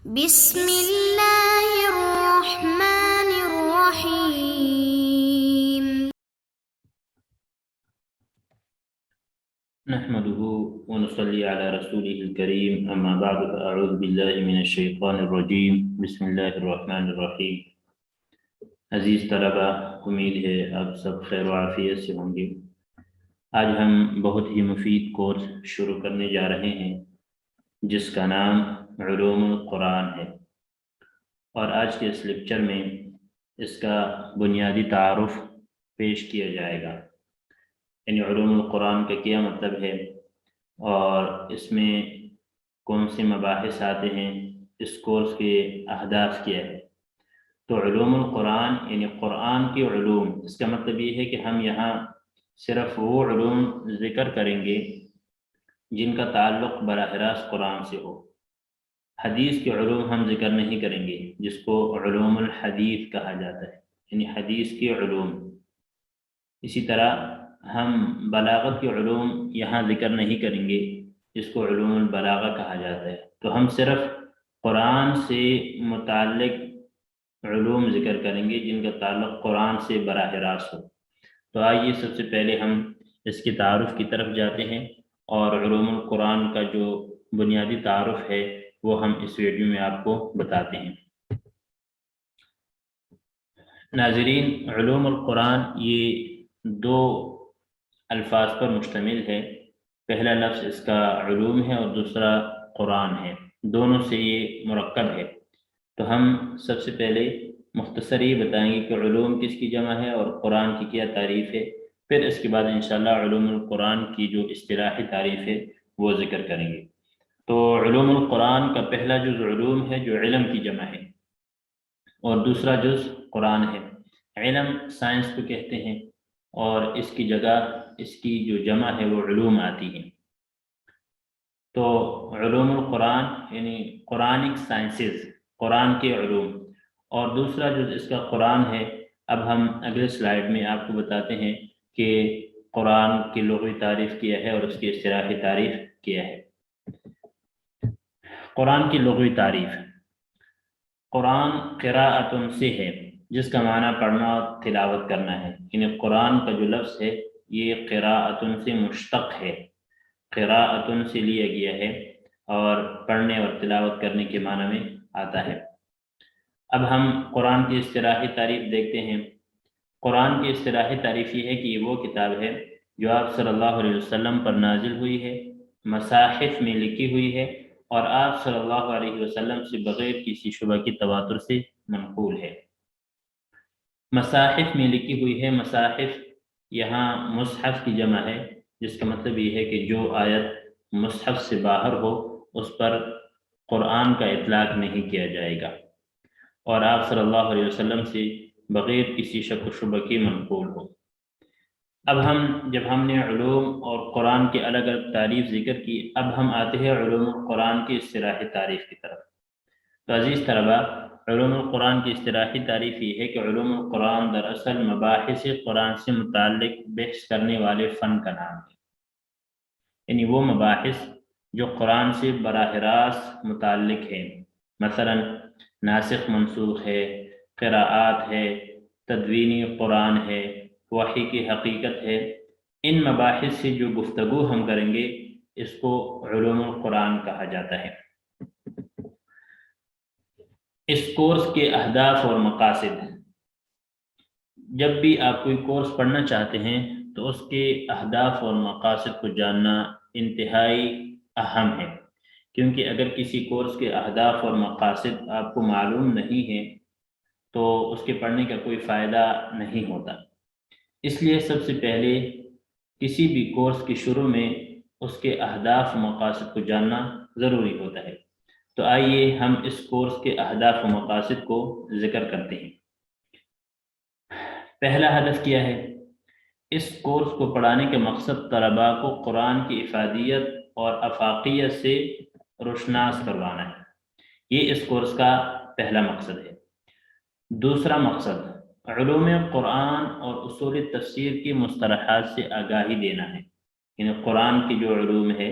بسم اللہ الرحمن الرحیم۔ نحمده ونصلي على رسوله الكريم أما بعد فأعوذ بالله من الشيطان الرجيم بسم الله الرحمن الرحيم۔ عزیز طلبہ، امید ہے آپ سب خیر و عافیت سے ہوں گے۔ آج ہم بہت ہی مفید کورس شروع کرنے جا رہے ہیں جس کا نام علوم القرآن ہے، اور آج کے اس لیکچر میں اس کا بنیادی تعارف پیش کیا جائے گا، یعنی علوم القرآن کا کیا مطلب ہے اور اس میں کون سے مباحث آتے ہیں، اس کورس کے اہداف کیا ہے۔ تو علوم القرآن یعنی قرآن کے علوم، اس کا مطلب یہ ہے کہ ہم یہاں صرف وہ علوم ذکر کریں گے جن کا تعلق براہ راست قرآن سے ہو۔ حدیث کے علوم ہم ذکر نہیں کریں گے، جس کو علوم الحدیث کہا جاتا ہے، یعنی حدیث کے علوم۔ اسی طرح ہم بلاغت کے علوم یہاں ذکر نہیں کریں گے، جس کو علوم البلاغہ کہا جاتا ہے۔ تو ہم صرف قرآن سے متعلق علوم ذکر کریں گے جن کا تعلق قرآن سے براہ راست ہو۔ تو آئیے سب سے پہلے ہم اس کے تعارف کی طرف جاتے ہیں، اور علوم القرآن کا جو بنیادی تعارف ہے وہ ہم اس ویڈیو میں آپ کو بتاتے ہیں۔ ناظرین، علوم القرآن یہ دو الفاظ پر مشتمل ہے۔ پہلا لفظ اس کا علوم ہے اور دوسرا قرآن ہے، دونوں سے یہ مرکب ہے۔ تو ہم سب سے پہلے مختصر یہ بتائیں گے کہ علوم کس کی جمع ہے اور قرآن کی کیا تعریف ہے، پھر اس کے بعد انشاءاللہ علوم القرآن کی جو اصطلاحی تعریف ہے وہ ذکر کریں گے۔ تو علوم القرآن کا پہلا جز علوم ہے جو علم کی جمع ہے، اور دوسرا جز قرآن ہے۔ علم سائنس کو کہتے ہیں، اور اس کی جگہ اس کی جو جمع ہے وہ علوم آتی ہے۔ تو علوم القرآن یعنی قرآنک سائنسز، قرآن کے علوم، اور دوسرا جز اس کا قرآن ہے۔ اب ہم اگلے سلائیڈ میں آپ کو بتاتے ہیں کہ قرآن کی لغوی تعریف کیا ہے اور اس کی اصطلاحی تعریف کیا ہے۔ قرآن کی لغوی تعریف: قرآن قراءۃ سے ہے، جس کا معنی پڑھنا اور تلاوت کرنا ہے، یعنی قرآن کا جو لفظ ہے یہ قراءۃ سے مشتق ہے، قراءۃ سے لیا گیا ہے اور پڑھنے اور تلاوت کرنے کے معنی میں آتا ہے۔ اب ہم قرآن کی اصطلاحی تعریف دیکھتے ہیں۔ قرآن کی اصطلاحی تعریف یہ ہے کہ یہ وہ کتاب ہے جو آپ صلی اللہ علیہ وسلم پر نازل ہوئی ہے، مصاحف میں لکھی ہوئی ہے، اور آپ صلی اللہ علیہ وسلم سے بغیر کسی شبہ کی تواتر سے منقول ہے۔ مصاحف میں لکھی ہوئی ہے، مصاحف یہاں مصحف کی جمع ہے، جس کا مطلب یہ ہے کہ جو آیت مصحف سے باہر ہو اس پر قرآن کا اطلاق نہیں کیا جائے گا، اور آپ صلی اللہ علیہ وسلم سے بغیر کسی شک و شبہ کی منقول ہو۔ اب جب ہم نے علوم اور قرآن کی الگ الگ تعریف ذکر کی، اب ہم آتے ہیں علوم القرآن کی اصطلاحی تعریف کی طرف۔ تو عزیز طلبہ، علوم القرآن کی اصطلاحی تعریف یہ ہے کہ علوم القرآن دراصل مباحث قرآن سے متعلق بحث کرنے والے فن کا نام ہے، یعنی وہ مباحث جو قرآن سے براہ راست متعلق ہیں، مثلا ناسخ منسوخ ہے، قراءات ہے، تدوینی قرآن ہے، وحی کی حقیقت ہے۔ ان مباحث سے جو گفتگو ہم کریں گے اس کو علوم القرآن کہا جاتا ہے۔ اس کورس کے اہداف اور مقاصد: جب بھی آپ کوئی کورس پڑھنا چاہتے ہیں تو اس کے اہداف اور مقاصد کو جاننا انتہائی اہم ہے، کیونکہ اگر کسی کورس کے اہداف اور مقاصد آپ کو معلوم نہیں ہیں تو اس کے پڑھنے کا کوئی فائدہ نہیں ہوتا۔ اس لیے سب سے پہلے کسی بھی کورس کے شروع میں اس کے اہداف و مقاصد کو جاننا ضروری ہوتا ہے۔ تو آئیے ہم اس کورس کے اہداف و مقاصد کو ذکر کرتے ہیں۔ پہلا ہدف کیا ہے؟ اس کورس کو پڑھانے کا مقصد طلباء کو قرآن کی افادیت اور افاقیت سے روشناس کروانا ہے، یہ اس کورس کا پہلا مقصد ہے۔ دوسرا مقصد علوم قرآن اور اصول تفسیر کی مصطلحات سے آگاہی دینا ہے، یعنی قرآن کی جو علوم ہے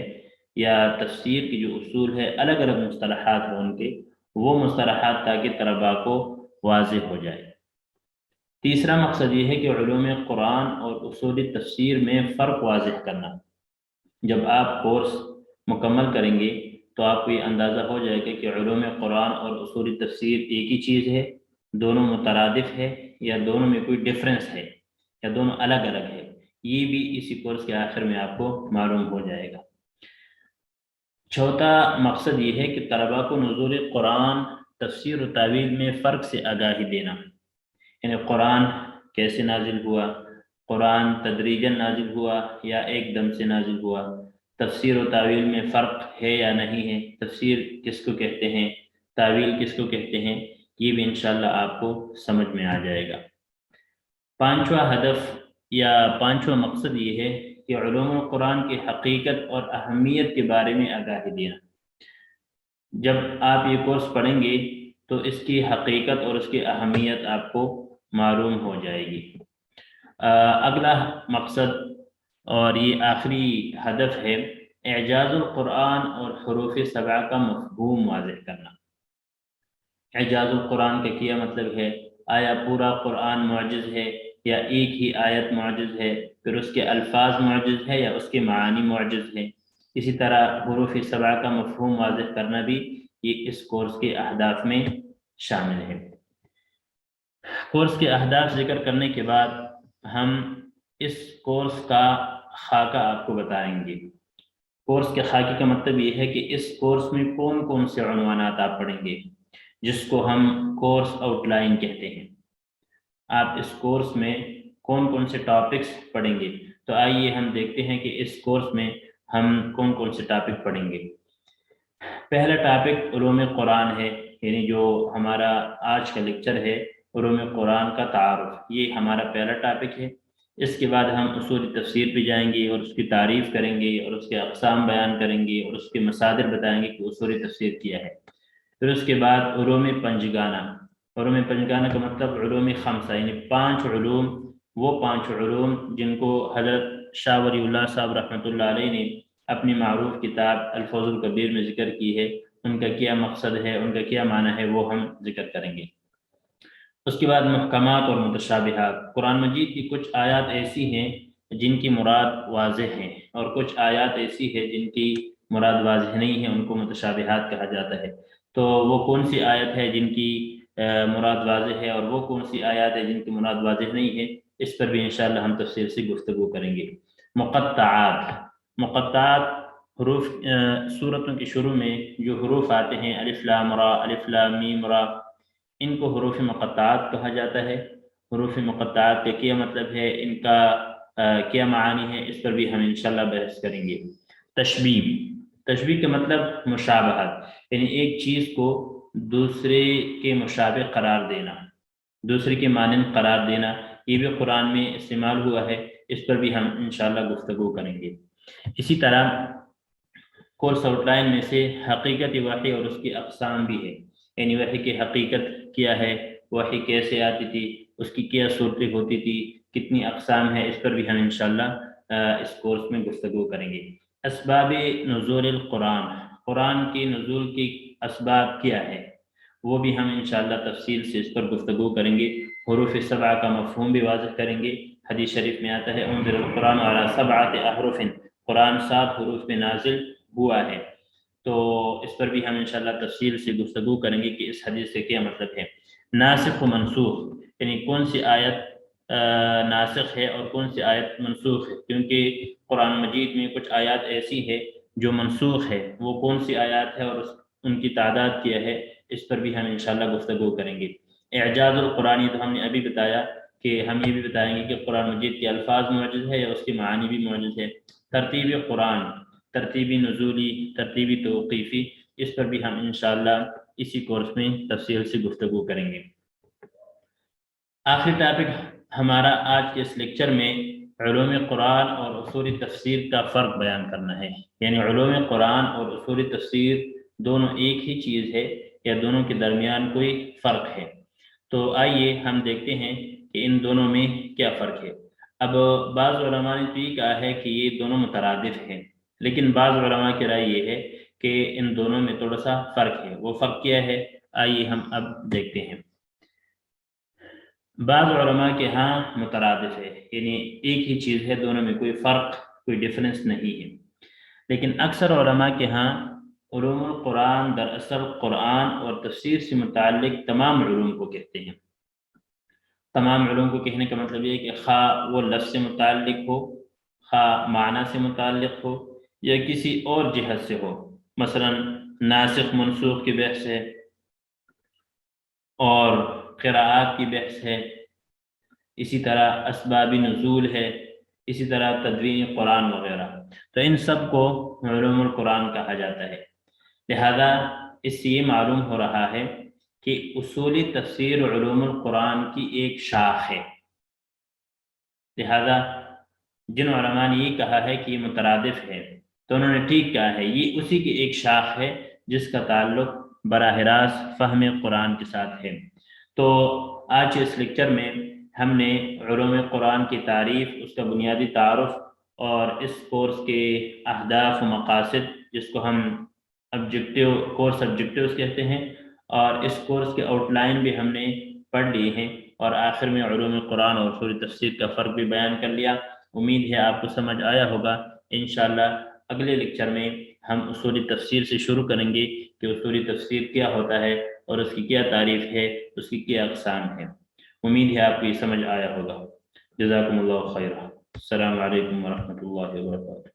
یا تفسیر کی جو اصول ہے، الگ الگ مصطلحات ہیں ان کے، وہ مصطلحات تاکہ طلباء کو واضح ہو جائے۔ تیسرا مقصد یہ ہے کہ علوم قرآن اور اصول تفسیر میں فرق واضح کرنا۔ جب آپ کورس مکمل کریں گے تو آپ کو یہ اندازہ ہو جائے گا کہ علوم قرآن اور اصول تفسیر ایک ہی چیز ہے، دونوں مترادف ہے، یا دونوں میں کوئی ڈفرینس ہے، یا دونوں الگ الگ ہے۔ یہ بھی اسی کورس کے آخر میں آپ کو معلوم ہو جائے گا۔ چوتھا مقصد یہ ہے کہ طلباء کو نزول قرآن، تفسیر و تعویل میں فرق سے آگاہی دینا، یعنی قرآن کیسے نازل ہوا، قرآن تدریجاً نازل ہوا یا ایک دم سے نازل ہوا، تفسیر و تعویل میں فرق ہے یا نہیں ہے، تفسیر کس کو کہتے ہیں، تعویل کس کو کہتے ہیں، یہ بھی انشاءاللہ آپ کو سمجھ میں آ جائے گا۔ پانچواں ہدف یا پانچواں مقصد یہ ہے کہ علوم قرآن کی حقیقت اور اہمیت کے بارے میں آگاہی دینا۔ جب آپ یہ کورس پڑھیں گے تو اس کی حقیقت اور اس کی اہمیت آپ کو معلوم ہو جائے گی۔ اگلا مقصد اور یہ آخری ہدف ہے اعجاز القرآن اور حروف سبع کا مفہوم واضح کرنا۔ اعجاز القرآن کا کیا مطلب ہے؟ آیا پورا قرآن معجز ہے یا ایک ہی آیت معجز ہے، پھر اس کے الفاظ معجز ہے یا اس کے معانی معجز ہے؟ اسی طرح حروف سبع کا مفہوم واضح کرنا بھی یہ اس کورس کے اہداف میں شامل ہے۔ کورس کے اہداف ذکر کرنے کے بعد ہم اس کورس کا خاکہ آپ کو بتائیں گے۔ کورس کے خاکے کا مطلب یہ ہے کہ اس کورس میں کون کون سے عنوانات آپ پڑھیں گے، جس کو ہم کورس آؤٹ لائن کہتے ہیں۔ آپ اس کورس میں کون کون سے ٹاپکس پڑھیں گے، تو آئیے ہم دیکھتے ہیں کہ اس کورس میں ہم کون کون سے ٹاپک پڑھیں گے۔ پہلا ٹاپک علوم قرآن ہے، یعنی جو ہمارا آج کا لیکچر ہے علوم قرآن کا تعارف، یہ ہمارا پہلا ٹاپک ہے۔ اس کے بعد ہم اصول تفسیر پہ جائیں گے اور اس کی تعریف کریں گے اور اس کے اقسام بیان کریں گے اور اس کے مصادر بتائیں گے کہ اصول تفسیر کیا ہے۔ پھر اس کے بعد علوم پنجگانہ۔ علوم پنجگانہ کا مطلب علوم خمسہ، یعنی 5 علوم، وہ 5 علوم جن کو حضرت شاہ ولی اللہ صاحب رحمۃ اللہ علیہ نے اپنی معروف کتاب الفوز الکبیر میں ذکر کی ہے، ان کا کیا مقصد ہے، ان کا کیا معنی ہے، وہ ہم ذکر کریں گے۔ اس کے بعد محکمات اور متشابہات۔ قرآن مجید کی کچھ آیات ایسی ہیں جن کی مراد واضح ہیں، اور کچھ آیات ایسی ہیں جن کی مراد واضح نہیں ہے، ان کو متشابہات کہا جاتا ہے۔ تو وہ کون سی آیت ہے جن کی مراد واضح ہے اور وہ کون سی آیات ہے جن کی مراد واضح نہیں ہے، اس پر بھی انشاءاللہ ہم تفصیل سے گفتگو کریں گے۔ مقطعات۔ مقطعات حروف، سورتوں کے شروع میں جو حروف آتے ہیں الف لام را، الف لام میم را، ان کو حروف مقطعات کہا جاتا ہے۔ حروف مقطعات کا کیا مطلب ہے، ان کا کیا معانی ہے، اس پر بھی ہم انشاءاللہ بحث کریں گے۔ تشبیہ۔ تشبیہ کا مطلب مشابہت، یعنی ایک چیز کو دوسرے کے مشابہ قرار دینا، دوسرے کے مانند قرار دینا، یہ بھی قرآن میں استعمال ہوا ہے، اس پر بھی ہم انشاءاللہ گفتگو کریں گے۔ اسی طرح کورس آؤٹ لائن میں سے حقیقت وحی اور اس کی اقسام بھی ہے، یعنی وحی کی حقیقت کیا ہے، وحی کیسے آتی تھی، اس کی کیا صورتیں ہوتی تھی، کتنی اقسام ہے، اس پر بھی ہم انشاءاللہ اس کورس میں گفتگو کریں گے۔ اسباب نزول القرآن۔ قرآن کی نزول کی اسباب کیا ہے، وہ بھی ہم انشاءاللہ تفصیل سے اس پر گفتگو کریں گے۔ حروف سبع کا مفہوم بھی واضح کریں گے۔ حدیث شریف میں آتا ہے انزل القرآن علی 7 احرف، قرآن 7 حروف میں نازل ہوا ہے، تو اس پر بھی ہم انشاءاللہ تفصیل سے گفتگو کریں گے کہ اس حدیث سے کیا مطلب ہے۔ ناسخ و منسوخ، یعنی کون سی آیت ناسخ ہے اور کون سی آیت منسوخ ہے، کیونکہ قرآن مجید میں کچھ آیات ایسی ہے جو منسوخ ہے، وہ کون سی آیات ہے اور ان کی تعداد کیا ہے، اس پر بھی ہم انشاءاللہ گفتگو کریں گے۔ اعجاز القرآن، تو ہم نے ابھی بتایا کہ ہم یہ بھی بتائیں گے کہ قرآن مجید کے الفاظ معجز ہے یا اس کے معانی بھی معجز ہے۔ ترتیب قرآن، ترتیبی نزولی، ترتیبی توقیفی، اس پر بھی ہم انشاءاللہ اسی کورس میں تفصیل سے گفتگو کریں گے۔ آخری ٹاپک ہمارا آج کے اس لیکچر میں علوم قرآن اور اصول تفسیر کا فرق بیان کرنا ہے، یعنی علوم قرآن اور اصول تفسیر دونوں ایک ہی چیز ہے یا دونوں کے درمیان کوئی فرق ہے۔ تو آئیے ہم دیکھتے ہیں کہ ان دونوں میں کیا فرق ہے۔ اب بعض علماء نے تو یہ کہا ہے کہ یہ دونوں مترادف ہیں، لیکن بعض علماء کی رائے یہ ہے کہ ان دونوں میں تھوڑا سا فرق ہے۔ وہ فرق کیا ہے؟ آئیے ہم اب دیکھتے ہیں۔ بعض علماء کے ہاں مترادف ہے، یعنی ایک ہی چیز ہے، دونوں میں کوئی فرق، کوئی ڈفرینس نہیں ہے، لیکن اکثر علماء کے ہاں علوم القرآن دراصل قرآن اور تفسیر سے متعلق تمام علوم کو کہتے ہیں۔ تمام علوم کو کہنے کا مطلب یہ ہے کہ خواہ وہ لفظ سے متعلق ہو، خواہ معنی سے متعلق ہو، یا کسی اور جہت سے ہو، مثلا ناسخ منسوخ کی بحث ہے، اور قراءات کی بحث ہے، اسی طرح اسباب نزول ہے، اسی طرح تدوین قرآن وغیرہ، تو ان سب کو علوم القرآن کہا جاتا ہے۔ لہذا اس سے یہ معلوم ہو رہا ہے کہ اصولی تفسیر علوم القرآن کی ایک شاخ ہے۔ لہذا جن علماء نے یہ کہا ہے کہ یہ مترادف ہے تو انہوں نے ٹھیک کہا ہے، یہ اسی کی ایک شاخ ہے جس کا تعلق براہ راست فہم قرآن کے ساتھ ہے۔ تو آج اس لیکچر میں ہم نے علوم قرآن کی تعریف، اس کا بنیادی تعارف، اور اس کورس کے اہداف و مقاصد، جس کو ہم کورس آبجیکٹیوز کہتے ہیں، اور اس کورس کے آؤٹ لائن بھی ہم نے پڑھ لیے ہیں، اور آخر میں علوم قرآن اور اصول تفسیر کا فرق بھی بیان کر لیا۔ امید ہے آپ کو سمجھ آیا ہوگا۔ انشاءاللہ اگلے لیکچر میں ہم اصول تفسیر سے شروع کریں گے کہ اصول تفسیر کیا ہوتا ہے اور اس کی کیا تعریف ہے، اس کی کیا اقسام ہے۔ امید ہے آپ کو یہ سمجھ آیا ہوگا۔ جزاکم اللہ خیرہ۔ السلام علیکم ورحمۃ اللہ وبرکاتہ۔